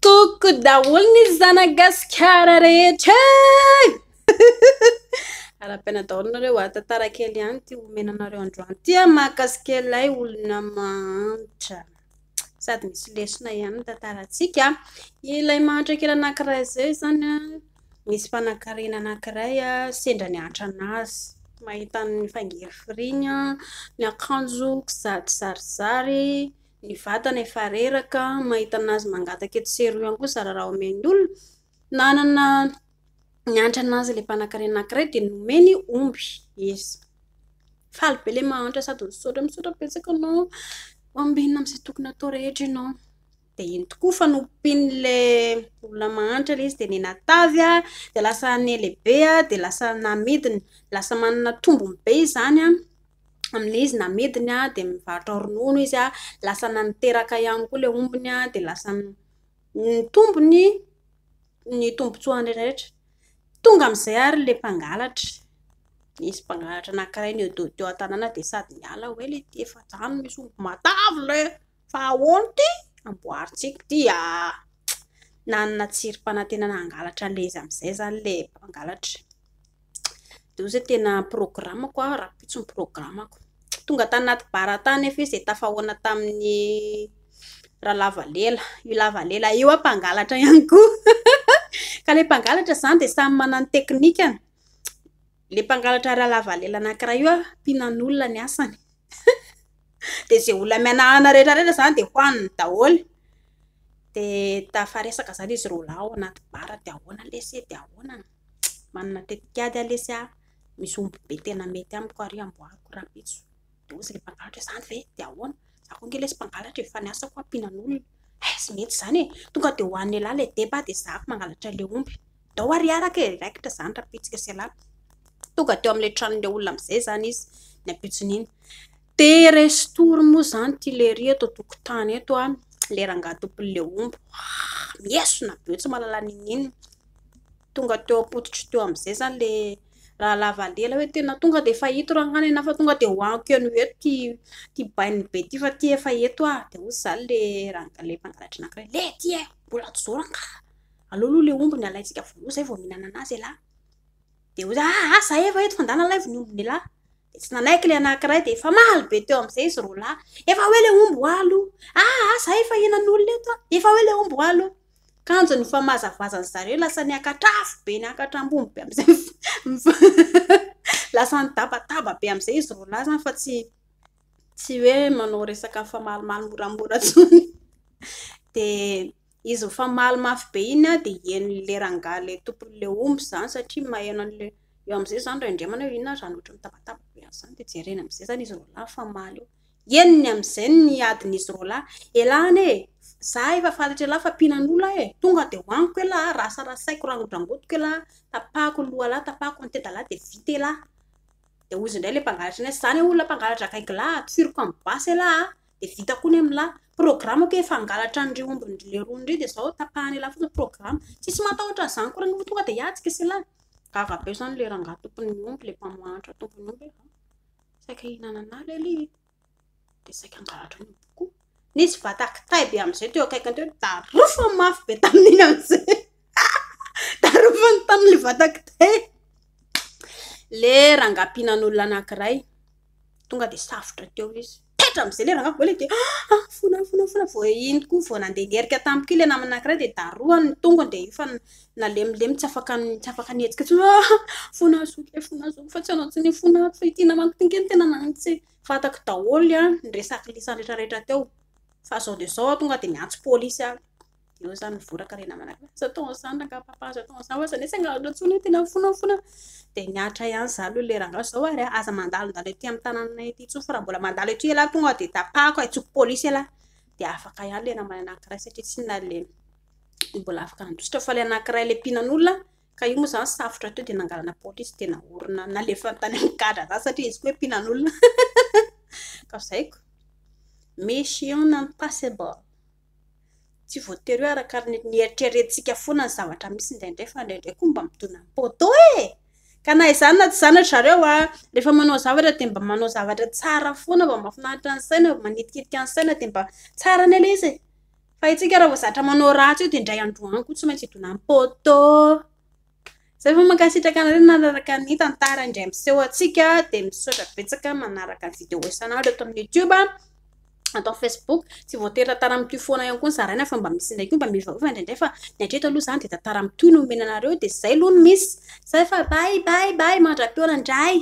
Toko daholo ny zanagasikara rehetra ara-piaina daholo nareo tantara kely ihany ty omenanareo androany ty mahakasikelay olona mantra sady misy lesona ihany tantarantsika ilay mantra kely anankiray zay zany misy mpanankarena anankiray sendra nianatra anazy mahita ny fangerifiriny ny akanjo kisarisary ny vatana efa reraka mahita anazy mangataka eto seroa ihany koa sararaha omeny olona nanana nianatra anazy ilay mpanankarena anankiray dia nomeny omby izy faly be ilay mahantra sady misaotra betsaka anao ambinina amin'izay tokony atao rehetra ianao dia iny tokoa fa nompian'ilay olona mahantra ilay izy dia nenatavy dia lasa nelehibe dia lasa namidiny lasa manana tombony be izany amin'ilay izy namidiny dia mivarotra ronono izy lasa naniteraka ihany koa ilay ombony dia lasa ny tombony ny tombotsoany rehetra tonga amin'izay ary ilay mpangalatra nisy mpangalatra anankiray ny teo an-tanàna dia sady miala hoe ilay ty efa jano misy omby matavy lay fa ahoana ty amboarintsika ty nanana tsirim-panantenana hangalatra ilay izy amin'izay zany ilay mpangalatra dia izay tena programako raha pitsony programako tonga tany anaty baratany efa izy dia tafahoana tamin'ny raha lavalela io lavalela io mpangalatra ihany koa ka ilay mpangalatra zany dia samy manana teknikany ilay mpangalatra raha lavalela anankiray io mpinan'olona ny asany dia izay olona mianahana rehetrarehetra zany dia hoaniny daholo dia tafaresaka zany izy roa lahy ao anaty bara dia ahoana lesy dia ahoana manana tetikady lesy misy omby be tena mety amiko ary amboariko raha pitso dia ozy ilay mpangalatra zany ve dia ahoana za koa nge lesy mpangalatra efa niasako mpinan'olona sy mety zany tonga dia hoan'ny lahy ilay deba dia zako mangalatra ilay omby dao ary araka raikitra zany raha pitsika sy lahy tonga teo amin'ilay tranon'ilay olona amin'izay zany izy ny apitson'iny dia restory moa zany ty lery eto tokotany eto ilay rangahy-tompon'ilay omby miesona be tsy mahalala n'inona tonga teo apototry teo amin'izay zany ilay raha lavalela hoe tena tonga dia efa hito raha hanina fa tonga dia hoaniko eno eto ty bainy be ty fa ty efa eto dia ozy zany ilay mpangalatra anankiray le ty mbola tozoranga aloha ilay omby ny alaitsika voaloha zay vao mihinana anazy lahy dia ozy za efa eto fandana lay ny omby ny lahy dia tsy nanaiky ilay anankiray dia efa mahaly be teo amin'izay izy roa lahy efa hoe ilay omby hoalo za efa hinan'olona eto efa hoe ilay omby hoalo kanjo ny famazavazany zareo lasa ny akatrafo be ny akatram-bomby be amin'izay lasa ny dabataba be amin'izay izy roa lahy zany fa tsy hoe manao resaka famalimaly moramora tsony dia izy fa maly mafy be iny dia hien'ilay rangahy ilay tompon'ilay omby zany satria maheno an'ilay eo amin'izay zany raha indremana hoe inona zany ohatry mitabataba be zany dia jerena amin'izay zany izy roa lahy fa maly eo eniny amin'izay ny adin'izy roa lahy elany za efa fantatra lahy fa mpinan'olona tonga dia hoaniko lahy rasarasaiko rangodrangotiko lahy tapahako loha lahy tapahako ny tenda lahy dia vita lahy dia ozy indray ilay mpangalatra anazy zany olona mpangalatra akaiky lahy tifiriko amin'ny basy lahy dia vita koa ny amin'ny lahy programako efa angalatra an'ireo ombin'ilay roa indray dia zao tapahany lahy fotsiny programa tsisy matahotra zany koa raha tonga dia hiatsika sy lahy gaga be zany ilay rangahy tompon'ny omby ilay mpamohanatra tompon'ny omby saika hihinanana lay dia saika angalatra ny omby koa nisy vatakitay be amin'izay teo akaikany teo darofa mafy be tamin'iny amin'izay darofany tamin'ilay vatakitay le rangam-pinan'olona anankiray tonga dia safotra teo izy tetra amin'izay le rangahy voalay dia fona vao iny koa vao nandeha nerika tamiko ilay namana anankiray dia daroany ny tongony dia efa nalemilemy tsy afaka nihetsika tsy fona zoko fa tsy anao tsy ny fona fa ity namako tinkeny tena nanitsy fatako daholo ny resaky lisan'ny rehetrarehetra teo fa zao dia zao tonga dia miantso pôlisy eo zany mivoraka rena manankiray zatao zany rangapapa zatao zany fa zany sangalatra tsony tena fona dia niatra ihany zalo ilay rangahy zao ary aza mandalondalo ety amin'ny tanànanay ety tsoa fa raha mbola mandalo ety lahy tonga dia tapahako aitsoko pôlisy lahy dia afaka ihany ilay namana anankiray satria tsy na ilay mbola afaka nandositra fa ilay anankiray ilay mpinan'olona ka io moa zany safotra teo dia nangalana pôlisy dia naorina nalefa tany amin'ny gadra zany satria izy koa hoe mpinan'olona ka zaiko mission impossible tsy voatery hoe araka ny eritreretintsika foana ny zavatra misy indraindray fa indraindray koa mba mitona poto ka na izany na tsy zanatra zareo rehefa manao zavatra dia mba manao zavatra tsara foana mba mahafinaritra ny saina mba manitikitika ny saina dia mba tsara ny ilay izy fa itsika raha vao zatra manao ratsy io dia indray androany koa tsy maintsy hidona am-pôtô. Zay fa mankasitraka anareo nanaraka ny tantara indray miseho antsika dia misaotra betsaka manaraka ny vidéo isan'andro eto amin'ny YouTube atao Facebook tsy voatery tantara amin'ity foana ihany koa ny zaraina fa mba misy indraiky mba mivaova indraindray fa ny hatreto aloha zany dia tantara amin'ity no omena anareo dia zay aloha no misy. Zay fa bye bye bye mandra-peona indray.